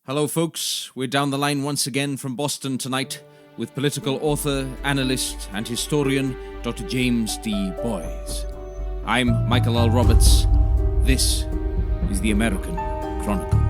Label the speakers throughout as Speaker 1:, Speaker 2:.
Speaker 1: Hello folks, we're down the line once again from Boston tonight with political author, analyst and historian Dr. James D. Boys. I'm Michael L. Roberts. This is the American Chronicle.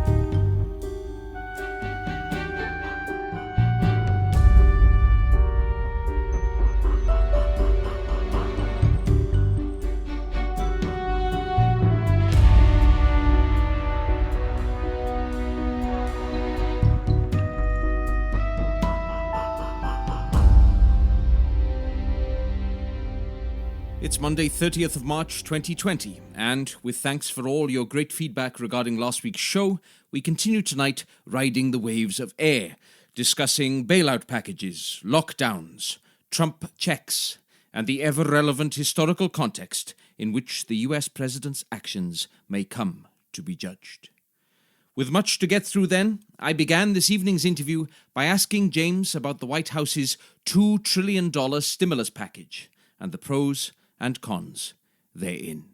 Speaker 1: It's Monday, 30th of March, 2020, and with thanks for all your great feedback regarding last week's show, we continue tonight riding the waves of air, discussing bailout packages, lockdowns, Trump checks, and the ever-relevant historical context in which the US president's actions may come to be judged. With much to get through then, I began this evening's interview by asking James about the White House's $2 trillion stimulus package and the pros and cons therein.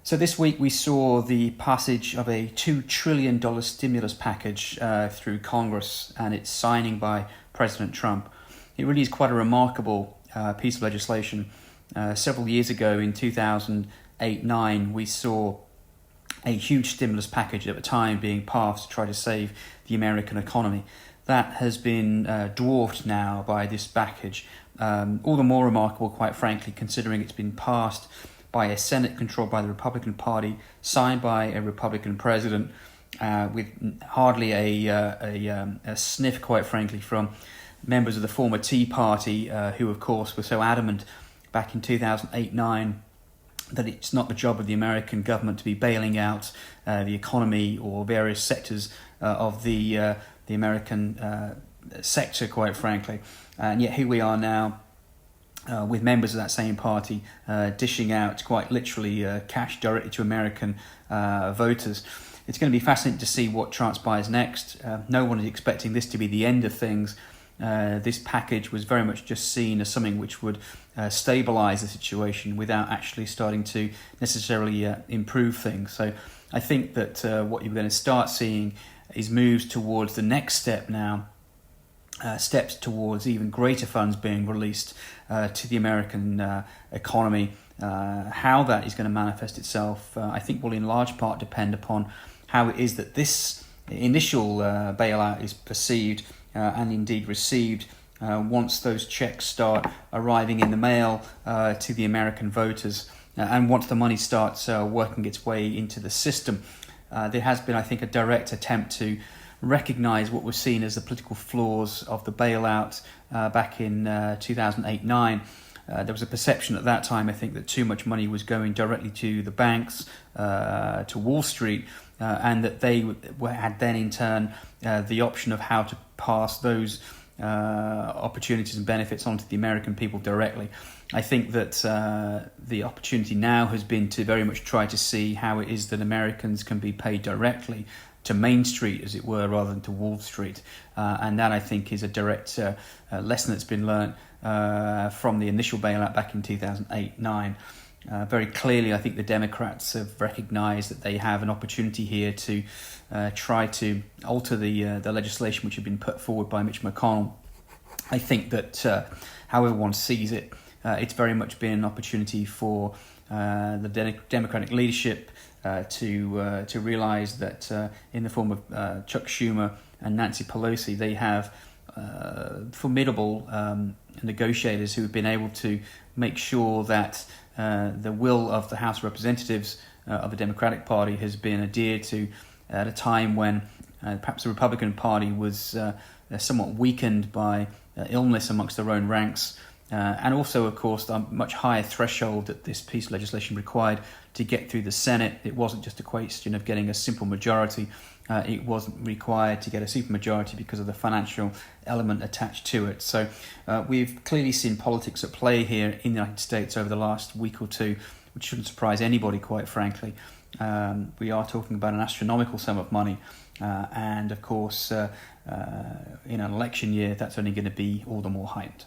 Speaker 2: So this week we saw the passage of a $2 trillion stimulus package through Congress and its signing by President Trump. It really is quite a remarkable piece of legislation. Several years ago in 2008-9, we saw a huge stimulus package at the time being passed to try to save the American economy. That has been dwarfed now by this package. All the more remarkable, quite frankly, considering it's been passed by a Senate controlled by the Republican Party, signed by a Republican president, with hardly a sniff, quite frankly, from members of the former Tea Party, who, of course, were so adamant back in 2008-9 that it's not the job of the American government to be bailing out the economy or various sectors of the American sector, quite frankly. And yet here we are now with members of that same party dishing out quite literally cash directly to American voters. It's going to be fascinating to see what transpires next. No one is expecting this to be the end of things. This package was very much just seen as something which would stabilise the situation without actually starting to necessarily improve things. So I think that what you're going to start seeing is moves towards the next step now, steps towards even greater funds being released to the American economy. How that is going to manifest itself, I think, will in large part depend upon how it is that this initial bailout is perceived and indeed received once those checks start arriving in the mail to the American voters and once the money starts working its way into the system. There has been, I think, a direct attempt to recognise what was seen as the political flaws of the bailout back in 2008-9. There was a perception at that time, I think, that too much money was going directly to the banks, to Wall Street, and that they had then in turn the option of how to pass those opportunities and benefits onto the American people directly. I think that the opportunity now has been to very much try to see how it is that Americans can be paid directly to Main Street, as it were, rather than to Wall Street. And that, I think, is a direct lesson that's been learned from the initial bailout back in 2008-9. Very clearly, I think the Democrats have recognised that they have an opportunity here to try to alter the legislation which had been put forward by Mitch McConnell. I think that however one sees it, it's very much been an opportunity for the Democratic leadership to realise that in the form of Chuck Schumer and Nancy Pelosi, they have formidable negotiators who have been able to make sure that the will of the House of Representatives of the Democratic Party has been adhered to at a time when perhaps the Republican Party was somewhat weakened by illness amongst their own ranks. And also, of course, the much higher threshold that this piece of legislation required to get through the Senate. It wasn't just a question of getting a simple majority. It wasn't required to get a supermajority because of the financial element attached to it. So we've clearly seen politics at play here in the United States over the last week or two, which shouldn't surprise anybody, quite frankly. We are talking about an astronomical sum of money. And, of course, in an election year, that's only going to be all the more heightened.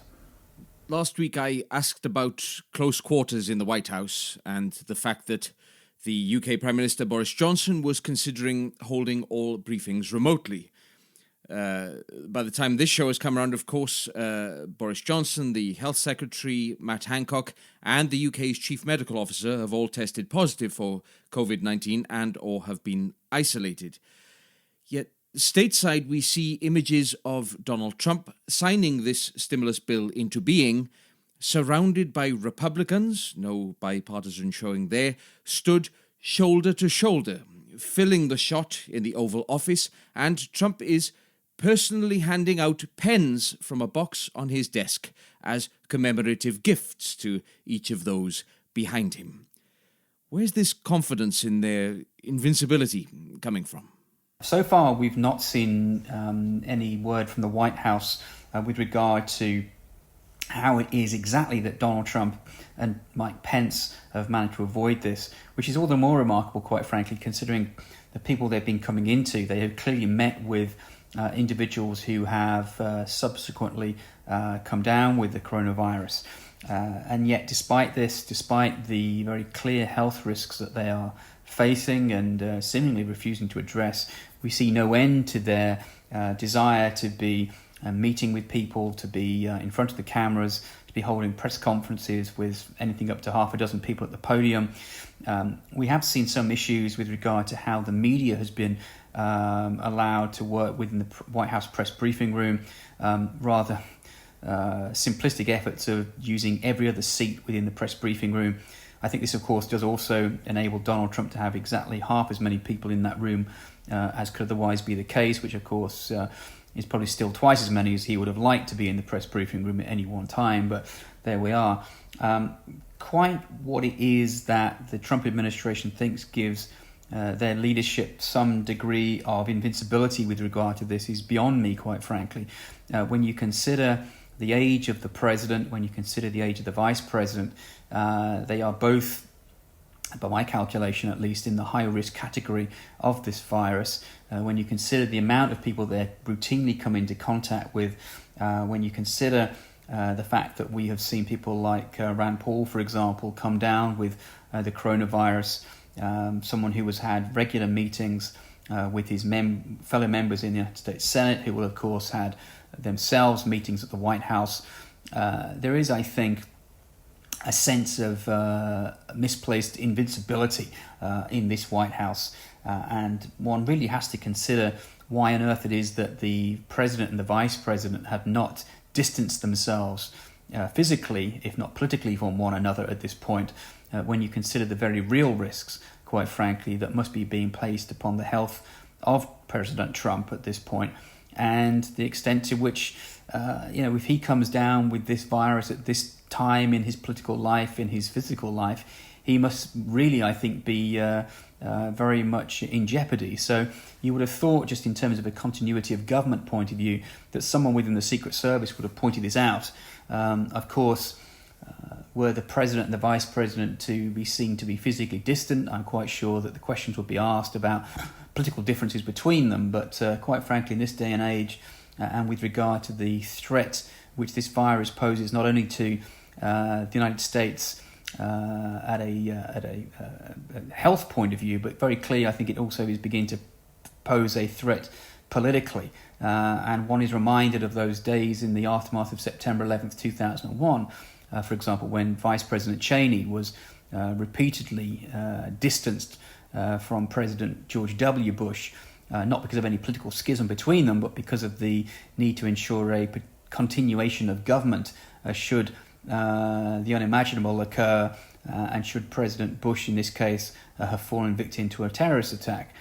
Speaker 1: Last week I asked about close quarters in the White House and the fact that the UK Prime Minister Boris Johnson was considering holding all briefings remotely. By the time this show has come around, of course, Boris Johnson, the Health Secretary, Matt Hancock, and the UK's Chief Medical Officer have all tested positive for COVID-19 and or have been isolated. Yet, stateside, we see images of Donald Trump signing this stimulus bill into being, surrounded by Republicans, no bipartisan showing there, stood shoulder to shoulder, filling the shot in the Oval Office, and Trump is personally handing out pens from a box on his desk as commemorative gifts to each of those behind him. Where's this confidence in their invincibility coming from?
Speaker 2: So far, we've not seen any word from the White House with regard to how it is exactly that Donald Trump and Mike Pence have managed to avoid this, which is all the more remarkable, quite frankly, considering the people they've been coming into. They have clearly met with individuals who have subsequently come down with the coronavirus. And yet, despite this, despite the very clear health risks that they are facing and seemingly refusing to address, we see no end to their desire to be meeting with people, to be in front of the cameras, to be holding press conferences with anything up to half a dozen people at the podium. We have seen some issues with regard to how the media has been allowed to work within the White House press briefing room, rather simplistic efforts of using every other seat within the press briefing room. I think this, of course, does also enable Donald Trump to have exactly half as many people in that room as could otherwise be the case, which, of course, is probably still twice as many as he would have liked to be in the press briefing room at any one time, but there we are. Quite what it is that the Trump administration thinks gives their leadership some degree of invincibility with regard to this is beyond me, quite frankly. When you consider the age of the president, when you consider the age of the vice president, they are both, by my calculation at least, in the high-risk category of this virus. When you consider the amount of people they routinely come into contact with, when you consider the fact that we have seen people like Rand Paul, for example, come down with the coronavirus, someone who has had regular meetings with his fellow members in the United States Senate, who will, of course, had themselves meetings at the White House. There is, I think, a sense of misplaced invincibility in this White House. And one really has to consider why on earth it is that the president and the vice president have not distanced themselves physically, if not politically, from one another at this point, when you consider the very real risks, quite frankly, that must be being placed upon the health of President Trump at this point, and the extent to which, if he comes down with this virus at this time in his political life, in his physical life, he must really, I think, be very much in jeopardy. So you would have thought, just in terms of a continuity of government point of view, that someone within the Secret Service would have pointed this out. Of course, were the president and the vice president to be seen to be physically distant, I'm quite sure that the questions would be asked about political differences between them. But quite frankly, in this day and age, and with regard to the threat which this virus poses not only to the United States at a health point of view, but very clearly I think it also is beginning to pose a threat politically. And one is reminded of those days in the aftermath of September 11th, 2001, for example, when Vice President Cheney was repeatedly distanced from President George W. Bush, not because of any political schism between them, but because of the need to ensure a continuation of government should the unimaginable occur, and should President Bush, in this case, have fallen victim to a terrorist attack.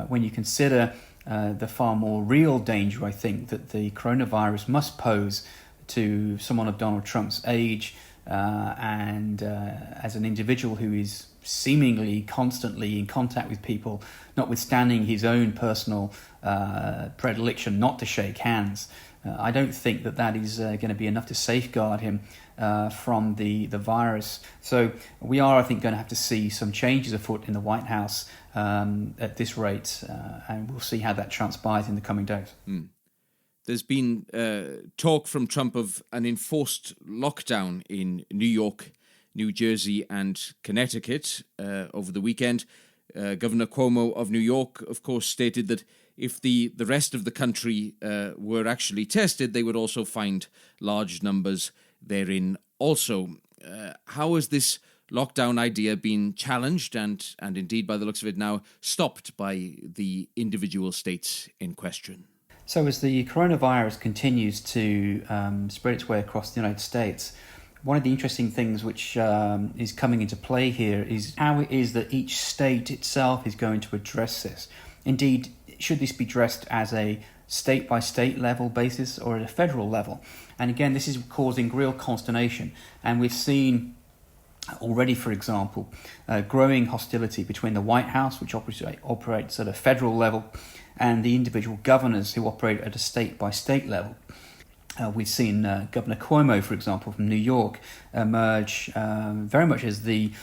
Speaker 2: When you consider the far more real danger, I think, that the coronavirus must pose to someone of Donald Trump's age, and as an individual who is seemingly constantly in contact with people, notwithstanding his own personal predilection not to shake hands, I don't think that is going to be enough to safeguard him from the virus. So we are, I think, going to have to see some changes afoot in the White House at this rate, and we'll see how that transpires in the coming days.
Speaker 1: There's been talk from Trump of an enforced lockdown in New York, New Jersey and Connecticut over the weekend. Governor Cuomo of New York, of course, stated that if the rest of the country were actually tested, they would also find large numbers therein also. How has this lockdown idea been challenged and indeed, by the looks of it now, stopped by the individual states in question?
Speaker 2: So as the coronavirus continues to spread its way across the United States, one of the interesting things which is coming into play here is how it is that each state itself is going to address this. Indeed, should this be addressed as a state-by-state level basis or at a federal level? And again, this is causing real consternation. And we've seen already, for example, growing hostility between the White House, which operates at a federal level, and the individual governors who operate at a state-by-state level. We've seen Governor Cuomo, for example, from New York, emerge very much as the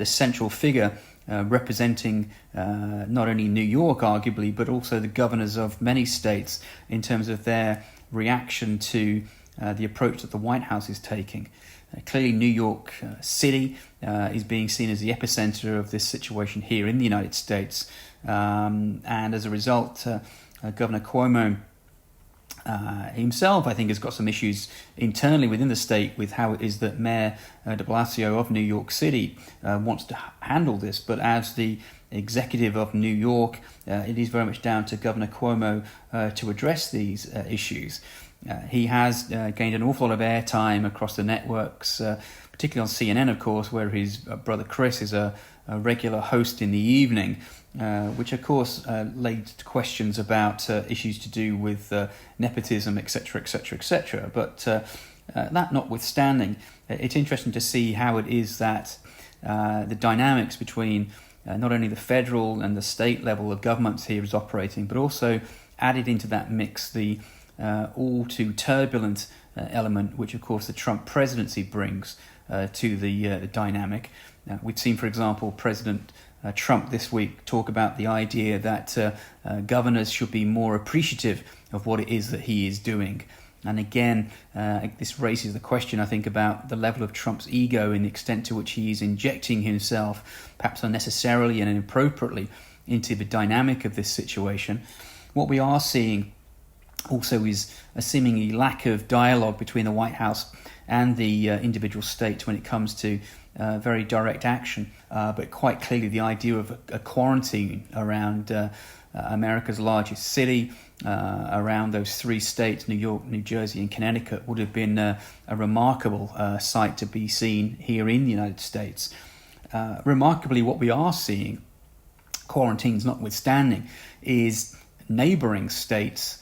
Speaker 2: central figure representing not only New York, arguably, but also the governors of many states in terms of their reaction to the approach that the White House is taking. Clearly, New York City is being seen as the epicenter of this situation here in the United States. And as a result, Governor Cuomo himself, I think, has got some issues internally within the state with how it is that Mayor de Blasio of New York City wants to handle this. But as the executive of New York, it is very much down to Governor Cuomo to address these issues. He has gained an awful lot of airtime across the networks, particularly on CNN, of course, where his brother Chris is a regular host in the evening, which, of course, laid to questions about issues to do with nepotism, etc., etc., etc. But that notwithstanding, it's interesting to see how it is that the dynamics between not only the federal and the state level of governments here is operating, but also added into that mix the all too turbulent element, which, of course, the Trump presidency brings to the dynamic. We've seen, for example, President Trump this week talk about the idea that governors should be more appreciative of what it is that he is doing. And again, this raises the question, I think, about the level of Trump's ego and the extent to which he is injecting himself, perhaps unnecessarily and inappropriately, into the dynamic of this situation. What we are seeing also is a seemingly lack of dialogue between the White House and the individual states when it comes to very direct action, but quite clearly the idea of a quarantine around America's largest city, around those three states, New York, New Jersey and Connecticut, would have been a remarkable sight to be seen here in the United States. Remarkably, what we are seeing, quarantines notwithstanding, is neighboring states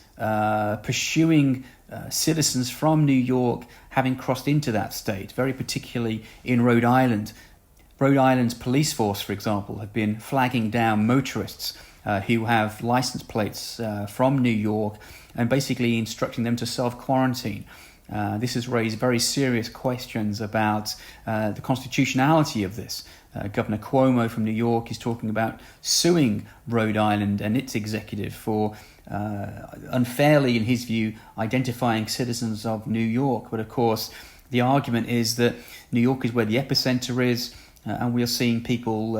Speaker 2: pursuing citizens from New York having crossed into that state, very particularly in Rhode Island. Rhode Island's police force, for example, have been flagging down motorists who have license plates from New York and basically instructing them to self-quarantine. This has raised very serious questions about the constitutionality of this. Governor Cuomo from New York is talking about suing Rhode Island and its executive for unfairly, in his view, identifying citizens of New York. But of course, the argument is that New York is where the epicenter is, and we are seeing people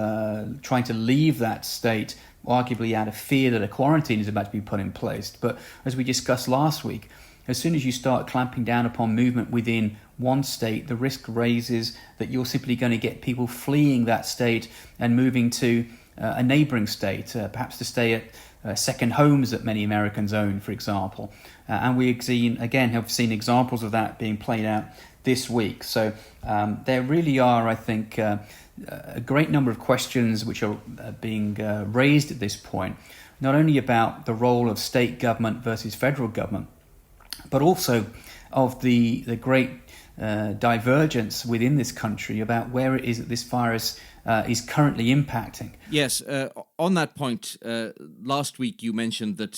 Speaker 2: trying to leave that state, arguably out of fear that a quarantine is about to be put in place. But as we discussed last week, as soon as you start clamping down upon movement within one state, the risk raises that you're simply going to get people fleeing that state and moving to a neighboring state, perhaps to stay at second homes that many Americans own, for example. And we've seen examples of that being played out this week. So there really are, I think, a great number of questions which are being raised at this point, not only about the role of state government versus federal government, but also of the great divergence within this country about where it is that this virus is currently impacting.
Speaker 1: Yes, on that point, last week you mentioned that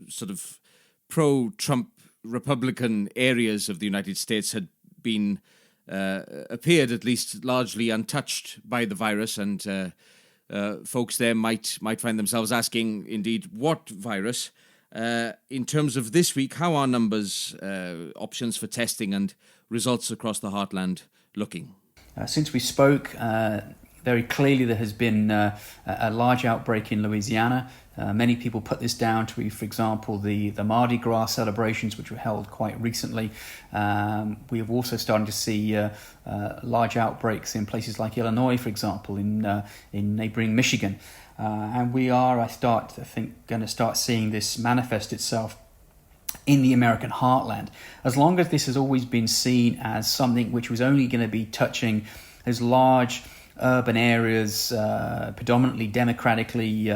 Speaker 1: sort of pro-Trump Republican areas of the United States had been appeared at least largely untouched by the virus, and folks there might find themselves asking, indeed, what virus? In terms of this week, how are numbers, options for testing and results across the heartland looking?
Speaker 2: Since we spoke, Very clearly, there has been a large outbreak in Louisiana. Many people put this down to, for example, the Mardi Gras celebrations, which were held quite recently. We have also started to see large outbreaks in places like Illinois, for example, in neighboring Michigan. And we are, I think, going to start seeing this manifest itself in the American heartland. As long as this has always been seen as something which was only going to be touching those large urban areas, predominantly democratically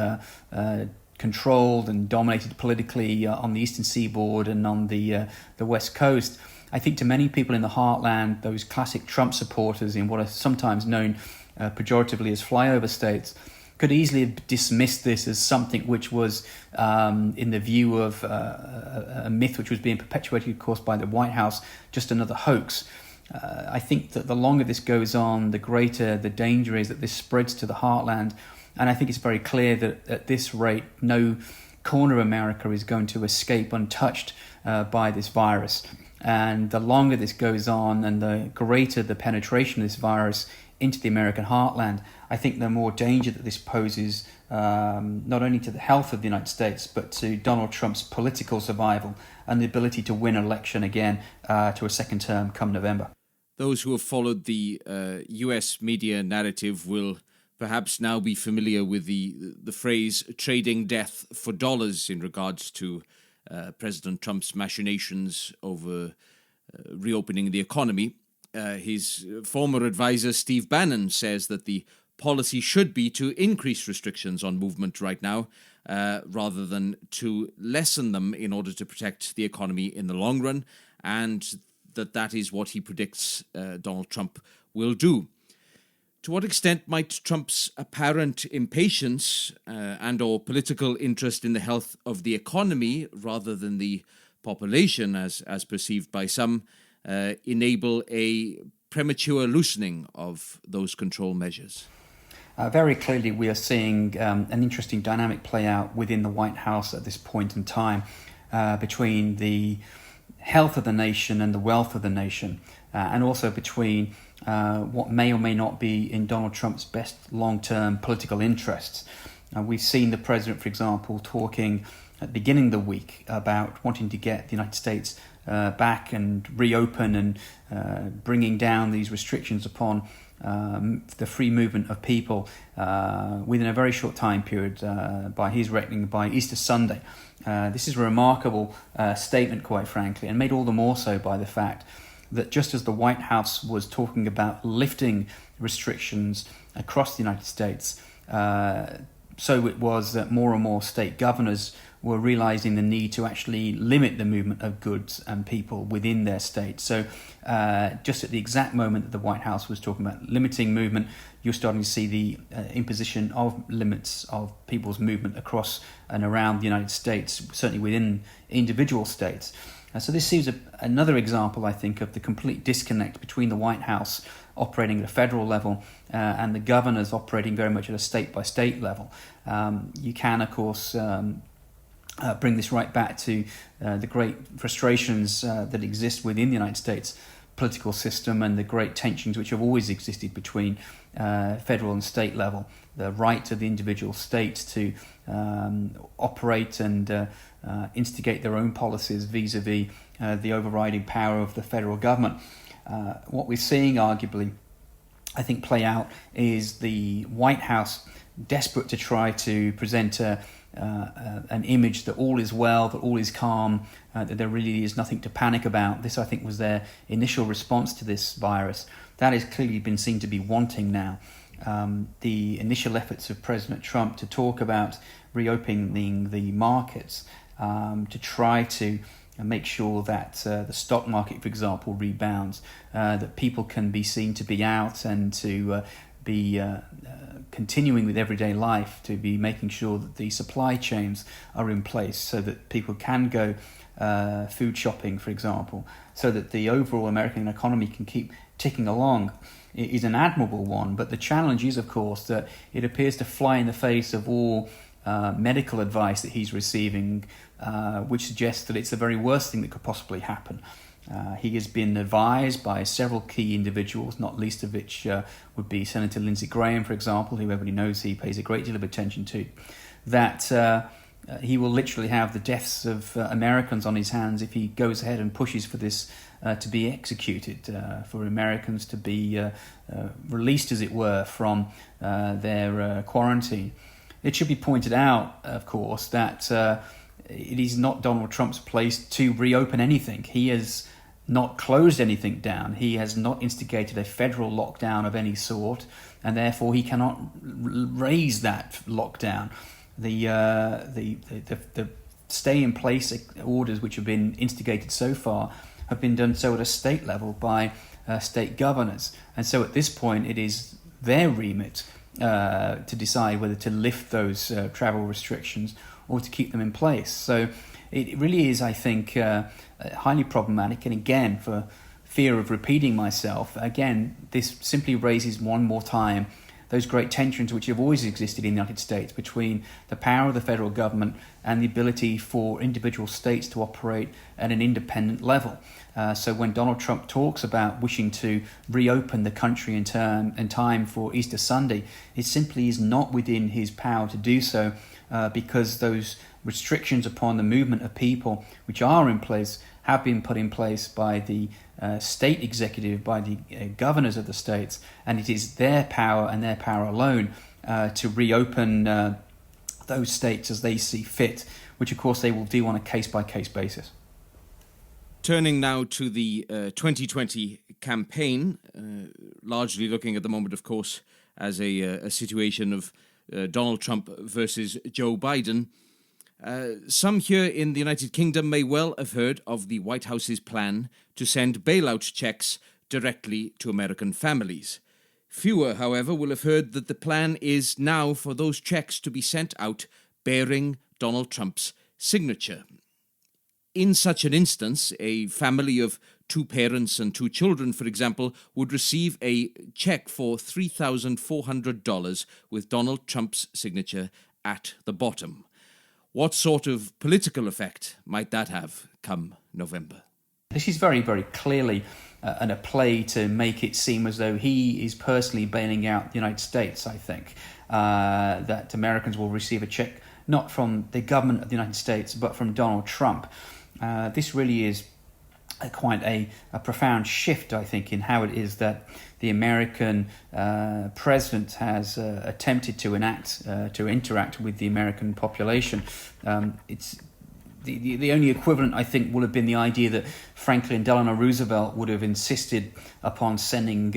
Speaker 2: controlled and dominated politically on the eastern seaboard and on the west coast, I think to many people in the heartland, those classic Trump supporters in what are sometimes known pejoratively as flyover states, could easily have dismissed this as something which was, in the view of a myth which was being perpetuated, of course, by the White House, just another hoax. I think that the longer this goes on, the greater the danger is that this spreads to the heartland. And I think it's very clear that at this rate, no corner of America is going to escape untouched by this virus. And the longer this goes on and the greater the penetration of this virus into the American heartland, I think the more danger that this poses, not only to the health of the United States, but to Donald Trump's political survival and the ability to win an election again to a second term come November.
Speaker 1: Those who have followed the US media narrative will perhaps now be familiar with the phrase trading death for dollars in regards to President Trump's machinations over reopening the economy. His former advisor, Steve Bannon, says that the policy should be to increase restrictions on movement right now, rather than to lessen them in order to protect the economy in the long run, and that is what he predicts Donald Trump will do. To what extent might Trump's apparent impatience and or political interest in the health of the economy rather than the population, as perceived by some, enable a premature loosening of those control measures?
Speaker 2: Very clearly, we are seeing an interesting dynamic play out within the White House at this point in time between the health of the nation and the wealth of the nation, and also between what may or may not be in Donald Trump's best long-term political interests. We've seen the president, for example, talking at the beginning of the week about wanting to get the United States back and reopen and bringing down these restrictions upon the free movement of people within a very short time period, by his reckoning, by Easter Sunday. This is a remarkable statement, quite frankly, and made all the more so by the fact that just as the White House was talking about lifting restrictions across the United States, so it was that more and more state governors were realizing the need to actually limit the movement of goods and people within their state. So just at the exact moment that the White House was talking about limiting movement, you're starting to see the imposition of limits of people's movement across and around the United States, certainly within individual states. So this seems another example, I think, of the complete disconnect between the White House operating at a federal level and the governors operating very much at a state-by-state level. You can, of course, bring this right back to the great frustrations that exist within the United States political system and the great tensions which have always existed between federal and state level. The right of the individual states to operate and instigate their own policies vis-a-vis the overriding power of the federal government. What we're seeing, arguably, I think, play out is the White House desperate to try to present an image that all is well, that all is calm, that there really is nothing to panic about. This, I think, was their initial response to this virus. That has clearly been seen to be wanting now. The initial efforts of President Trump to talk about reopening the markets, to try to make sure that the stock market, for example, rebounds, that people can be seen to be out and to be continuing with everyday life, to be making sure that the supply chains are in place so that people can go food shopping, for example, so that the overall American economy can keep ticking along, is an admirable one. But the challenge is, of course, that it appears to fly in the face of all medical advice that he's receiving, which suggests that it's the very worst thing that could possibly happen. He has been advised by several key individuals, not least of which would be Senator Lindsey Graham, for example, who everybody knows he pays a great deal of attention to, that he will literally have the deaths of Americans on his hands if he goes ahead and pushes for this to be executed, for Americans to be released, as it were, from their quarantine. It should be pointed out, of course, that it is not Donald Trump's place to reopen anything. He has not closed anything down. He has not instigated a federal lockdown of any sort, and therefore he cannot raise that lockdown. The stay-in-place orders which have been instigated so far have been done so at a state level by state governors. And so at this point it is their remit to decide whether to lift those travel restrictions or to keep them in place. So it really is, I think, highly problematic. And again, for fear of repeating myself, again, this simply raises one more time those great tensions which have always existed in the United States between the power of the federal government and the ability for individual states to operate at an independent level. So when Donald Trump talks about wishing to reopen the country in time for Easter Sunday, it simply is not within his power to do so, because those restrictions upon the movement of people which are in place have been put in place by the state executive, by the governors of the states, and it is their power and their power alone to reopen those states as they see fit, which of course they will do on a case-by-case basis.
Speaker 1: Turning now to the 2020 campaign, largely looking at the moment, of course, as a situation of Donald Trump versus Joe Biden. Some here in the United Kingdom may well have heard of the White House's plan to send bailout checks directly to American families. Fewer, however, will have heard that the plan is now for those checks to be sent out bearing Donald Trump's signature. In such an instance, a family of 2 parents and 2 children, for example, would receive a check for $3,400 with Donald Trump's signature at the bottom. What sort of political effect might that have come November?
Speaker 2: This is very, very clearly a play to make it seem as though he is personally bailing out the United States, I think, that Americans will receive a check not from the government of the United States, but from Donald Trump. This really is quite a profound shift, I think, in how it is that the American president has attempted to interact with the American population. It's the only equivalent, I think, would have been the idea that Franklin Delano Roosevelt would have insisted upon sending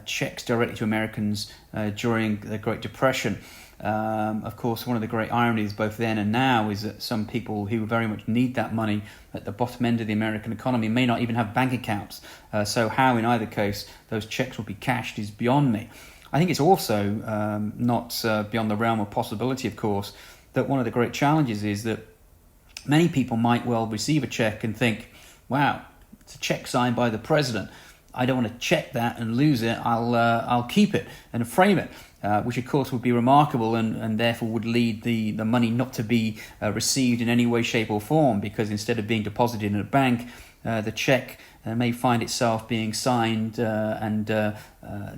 Speaker 2: checks directly to Americans during the Great Depression. Of course, one of the great ironies both then and now is that some people who very much need that money at the bottom end of the American economy may not even have bank accounts. So how, in either case, those checks will be cashed is beyond me. I think it's also not beyond the realm of possibility, of course, that one of the great challenges is that many people might well receive a check and think, wow, it's a check signed by the president. I don't want to check that and lose it. I'll keep it and frame it. Which of course would be remarkable and therefore would lead the money not to be received in any way, shape or form, because instead of being deposited in a bank, the check may find itself being signed and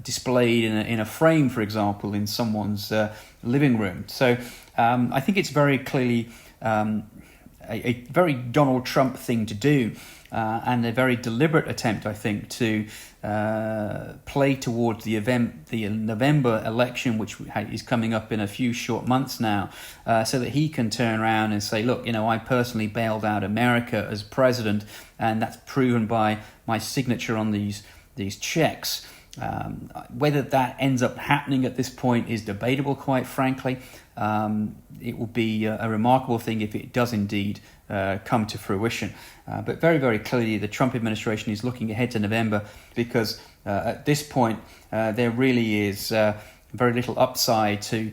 Speaker 2: displayed in a frame, for example, in someone's living room. So I think it's very clearly a very Donald Trump thing to do, and a very deliberate attempt, I think, to play towards the November election, which is coming up in a few short months now, so that he can turn around and say, look, I personally bailed out America as president, and that's proven by my signature on these checks. Whether that ends up happening at this point is debatable, quite frankly. It will be a remarkable thing if it does indeed come to fruition. But very, very clearly, the Trump administration is looking ahead to November because at this point, there really is very little upside to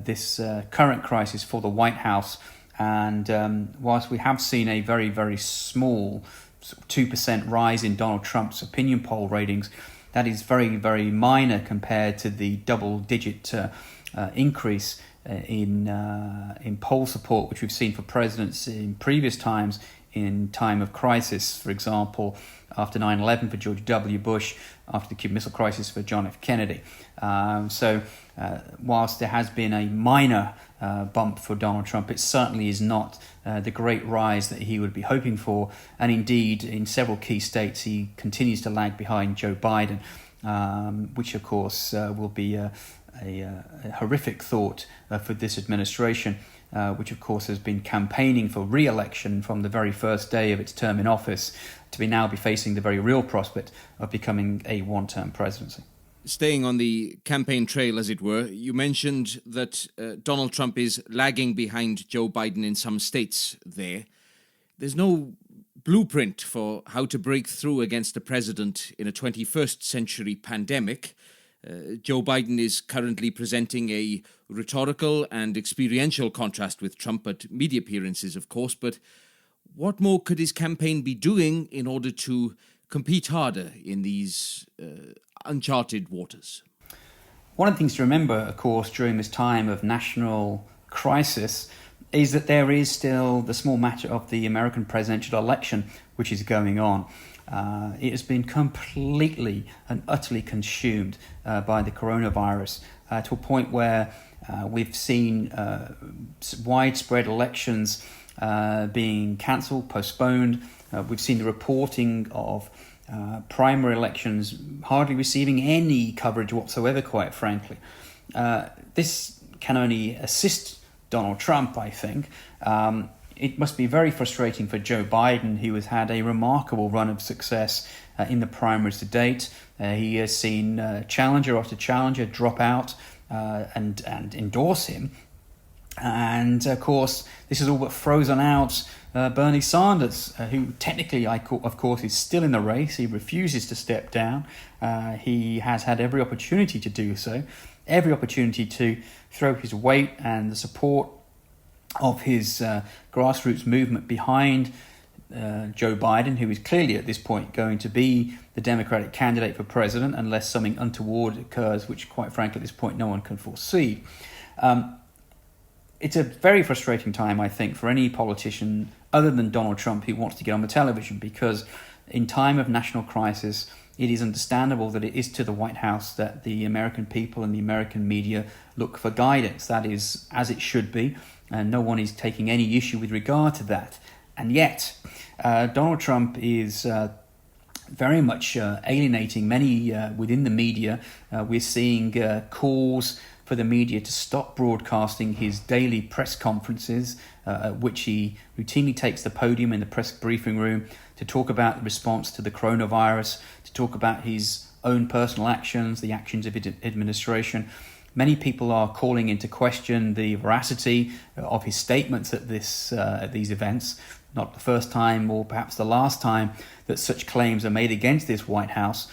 Speaker 2: this current crisis for the White House. And whilst we have seen a very, very small 2% rise in Donald Trump's opinion poll ratings, that is very, very minor compared to the double-digit increase in poll support, which we've seen for presidents in previous times, in time of crisis, for example, after 9/11 for George W. Bush, after the Cuban Missile Crisis for John F. Kennedy. Whilst there has been a minor bump for Donald Trump, it certainly is not the great rise that he would be hoping for. And indeed, in several key states, he continues to lag behind Joe Biden, which of course will be a horrific thought for this administration, which of course has been campaigning for re-election from the very first day of its term in office, to now be facing the very real prospect of becoming a one-term presidency.
Speaker 1: Staying on the campaign trail, as it were, you mentioned that Donald Trump is lagging behind Joe Biden in some states there. There's no blueprint for how to break through against a president in a 21st century pandemic. Joe Biden is currently presenting a rhetorical and experiential contrast with Trump at media appearances, of course, but what more could his campaign be doing in order to compete harder in these uncharted waters?
Speaker 2: One of the things to remember, of course, during this time of national crisis is that there is still the small matter of the American presidential election, which is going on. It has been completely and utterly consumed by the coronavirus to a point where we've seen widespread elections being cancelled, postponed. We've seen the reporting of primary elections hardly receiving any coverage whatsoever, quite frankly. This can only assist Donald Trump, I think. It must be very frustrating for Joe Biden, who has had a remarkable run of success in the primaries to date. He has seen challenger after challenger drop out and endorse him. And, of course, this is all but frozen out Bernie Sanders, who technically, of course, is still in the race. He refuses to step down. He has had every opportunity to do so, every opportunity to throw his weight and the support of his grassroots movement behind Joe Biden, who is clearly at this point going to be the Democratic candidate for president unless something untoward occurs, which, quite frankly, at this point no one can foresee. It's a very frustrating time, I think, for any politician other than Donald Trump who wants to get on the television, because in time of national crisis, it is understandable that it is to the White House that the American people and the American media look for guidance. That is as it should be, and no one is taking any issue with regard to that. And yet, Donald Trump is very much alienating many within the media. We're seeing calls for the media to stop broadcasting his daily press conferences, at which he routinely takes the podium in the press briefing room to talk about the response to the coronavirus, to talk about his own personal actions, the actions of his administration. Many people are calling into question the veracity of his statements at these events. Not the first time or perhaps the last time that such claims are made against this White House.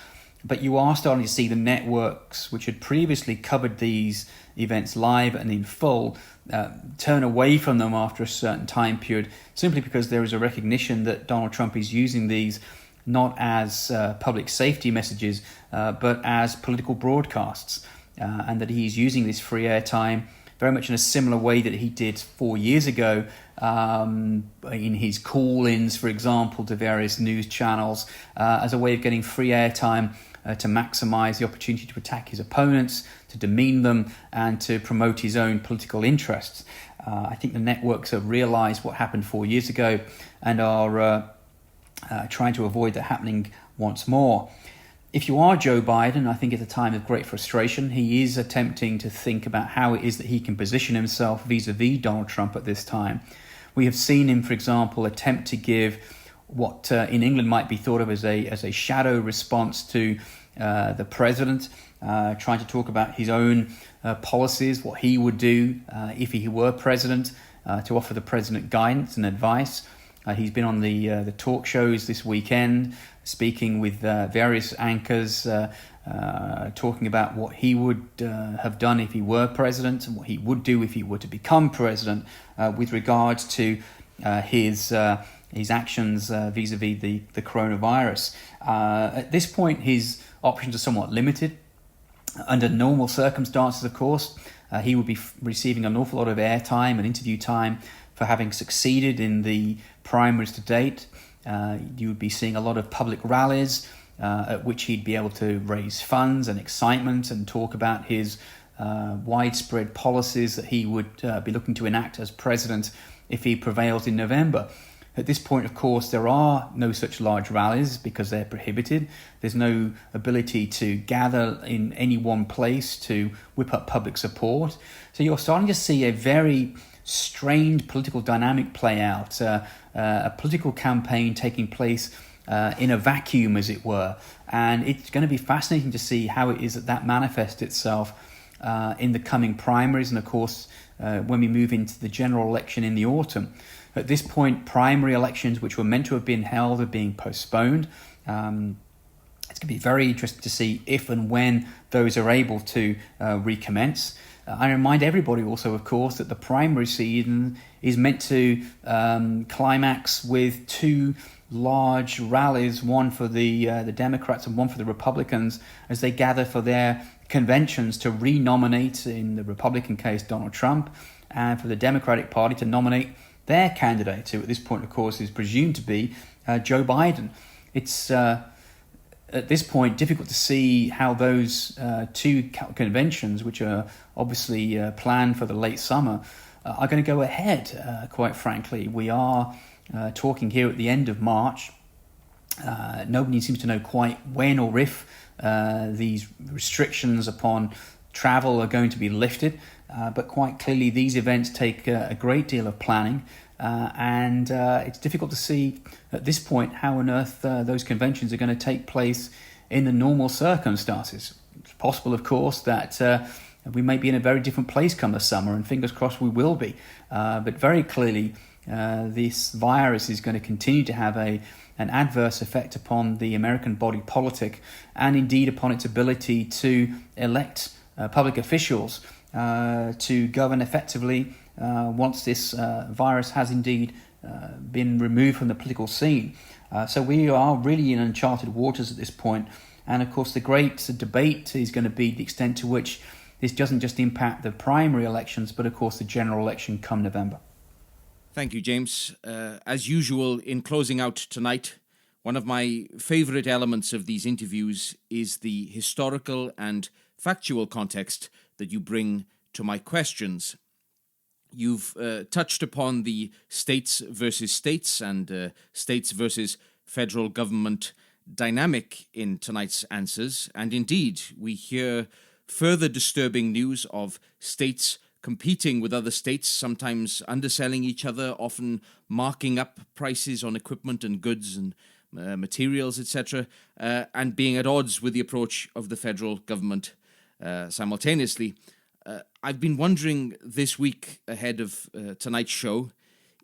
Speaker 2: But you are starting to see the networks which had previously covered these events live and in full turn away from them after a certain time period, simply because there is a recognition that Donald Trump is using these not as public safety messages, but as political broadcasts, and that he's using this free airtime very much in a similar way that he did 4 years ago in his call-ins, for example, to various news channels, as a way of getting free airtime to maximize the opportunity to attack his opponents, to demean them, and to promote his own political interests. I think the networks have realized what happened 4 years ago and are trying to avoid that happening once more. If you are Joe Biden, I think at a time of great frustration, he is attempting to think about how it is that he can position himself vis-a-vis Donald Trump at this time. We have seen him, for example, attempt to give what in England might be thought of as a shadow response to the president, trying to talk about his own policies, what he would do if he were president, to offer the president guidance and advice. He's been on the talk shows this weekend, speaking with various anchors, talking about what he would have done if he were president and what he would do if he were to become president with regards to his actions vis-a-vis the coronavirus. At this point, his options are somewhat limited. Under normal circumstances, of course, He would be receiving an awful lot of airtime and interview time for having succeeded in the primaries to date. You would be seeing a lot of public rallies at which he'd be able to raise funds and excitement and talk about his widespread policies that he would be looking to enact as president if he prevails in November. At this point, of course, there are no such large rallies because they're prohibited. There's no ability to gather in any one place to whip up public support. So you're starting to see a very strained political dynamic play out, a political campaign taking place in a vacuum, as it were. And it's going to be fascinating to see how it is that manifests itself in the coming primaries and, of course, when we move into the general election in the autumn. At this point, primary elections, which were meant to have been held, are being postponed. It's going to be very interesting to see if and when those are able to recommence. I remind everybody also, of course, that the primary season is meant to climax with two large rallies, one for the Democrats and one for the Republicans, as they gather for their conventions to re-nominate, in the Republican case, Donald Trump, and for the Democratic Party to nominate their candidate, who at this point, of course, is presumed to be Joe Biden. It's at this point difficult to see how those two conventions, which are obviously planned for the late summer, are going to go ahead, quite frankly. We are talking here at the end of March. Nobody seems to know quite when or if these restrictions upon travel are going to be lifted, but quite clearly these events take a great deal of planning, and it's difficult to see at this point how on earth those conventions are going to take place in the normal circumstances. It's possible, of course, that we may be in a very different place come the summer, and fingers crossed we will be, but very clearly this virus is going to continue to have an adverse effect upon the American body politic, and indeed upon its ability to elect public officials to govern effectively once this virus has indeed been removed from the political scene. So we are really in uncharted waters at this point. And of course, the great debate is going to be the extent to which this doesn't just impact the primary elections, but of course the general election come November.
Speaker 1: Thank you, James. As usual, in closing out tonight, one of my favourite elements of these interviews is the historical and factual context that you bring to my questions. You've touched upon the states versus states and states versus federal government dynamic in tonight's answers, and indeed we hear further disturbing news of states competing with other states, sometimes underselling each other, often marking up prices on equipment and goods and materials, etc., and being at odds with the approach of the federal government simultaneously. I've been wondering this week ahead of tonight's show,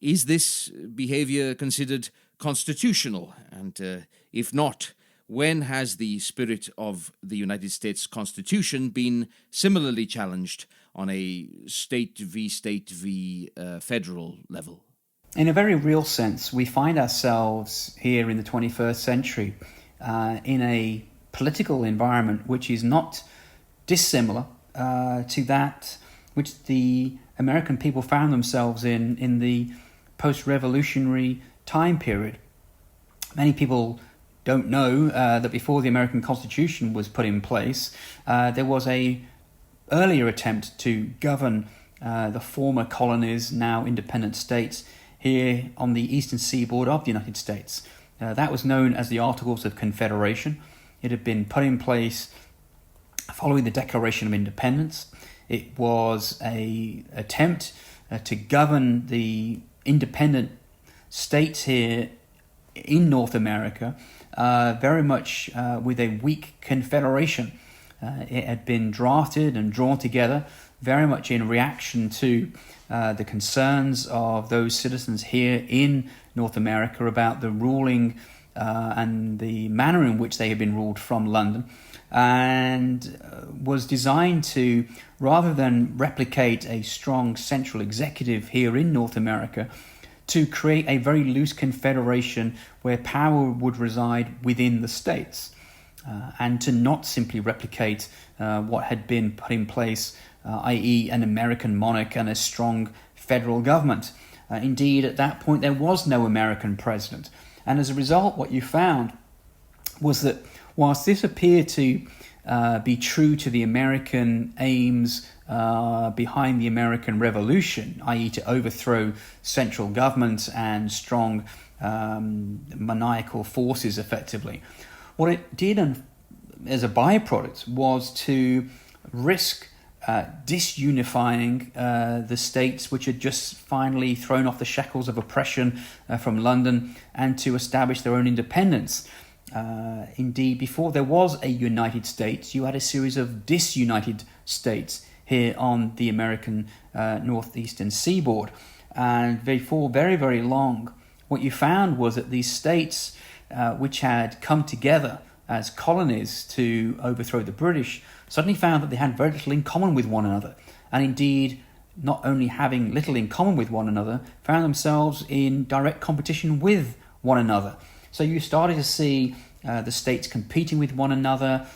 Speaker 1: is this behavior considered constitutional? And if not, when has the spirit of the United States Constitution been similarly challenged on a state v federal level?
Speaker 2: In a very real sense, we find ourselves here in the 21st century in a political environment which is not dissimilar to that which the American people found themselves in the post-revolutionary time period. Many people don't know that before the American Constitution was put in place, there was a earlier attempt to govern the former colonies, now independent states, here on the eastern seaboard of the United States. That was known as the Articles of Confederation. It had been put in place following the Declaration of Independence. It was an attempt to govern the independent states here in North America, very much with a weak confederation. It had been drafted and drawn together very much in reaction to the concerns of those citizens here in North America about the ruling and the manner in which they had been ruled from London, and was designed to, rather than replicate a strong central executive here in North America, to create a very loose confederation where power would reside within the states, and to not simply replicate what had been put in place i.e. an American monarch and a strong federal government. Indeed, at that point, there was no American president. And as a result, what you found was that whilst this appeared to be true to the American aims behind the American Revolution, i.e. to overthrow central government and strong maniacal forces effectively, what it did as a byproduct was to risk disunifying the states which had just finally thrown off the shackles of oppression from London and to establish their own independence. Indeed, before there was a United States, you had a series of disunited states here on the American northeastern seaboard. And before very, very long, what you found was that these states which had come together as colonies to overthrow the British suddenly found that they had very little in common with one another. And indeed, not only having little in common with one another, found themselves in direct competition with one another. So you started to see the states competing with one another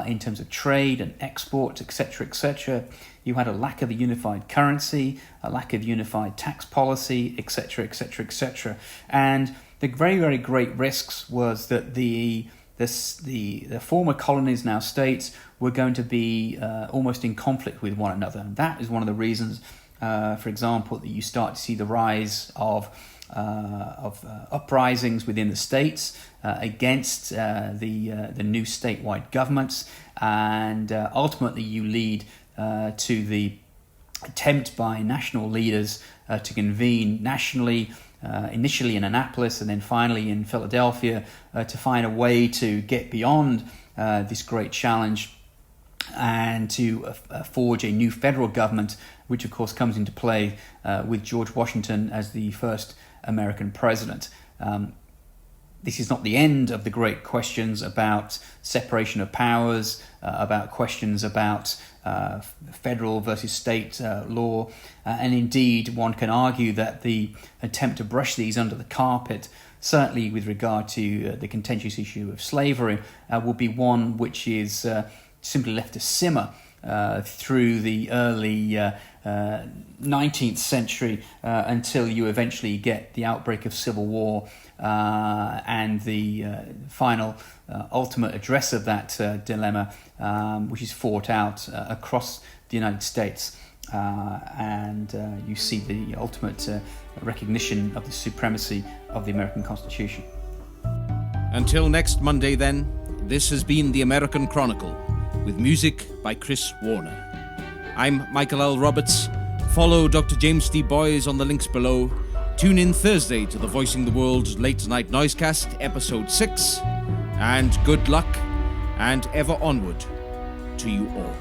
Speaker 2: in terms of trade and exports, etc., etc. You had a lack of a unified currency, a lack of unified tax policy, etc., etc., etc. And the very, very great risks was that the former colonies, now states, were going to be almost in conflict with one another. And that is one of the reasons, for example, that you start to see the rise of uprisings within the states against the new statewide governments, and ultimately you lead to the attempt by national leaders to convene nationally, initially in Annapolis and then finally in Philadelphia, to find a way to get beyond this great challenge and to forge a new federal government, which of course comes into play with George Washington as the first American president. This is not the end of the great questions about separation of powers, about questions about federal versus state law, and indeed one can argue that the attempt to brush these under the carpet, certainly with regard to the contentious issue of slavery, will be one which is simply left to simmer through the early 19th century until you eventually get the outbreak of civil war and the final ultimate address of that dilemma, which is fought out across the United States. And you see the ultimate recognition of the supremacy of the American Constitution.
Speaker 1: Until next Monday then, this has been the American Chronicle, with music by Chris Warner. I'm Michael L. Roberts. Follow Dr. James D. Boys on the links below. Tune in Thursday to the Voicing the World Late Night Noisecast, Episode 6. And good luck, and ever onward to you all.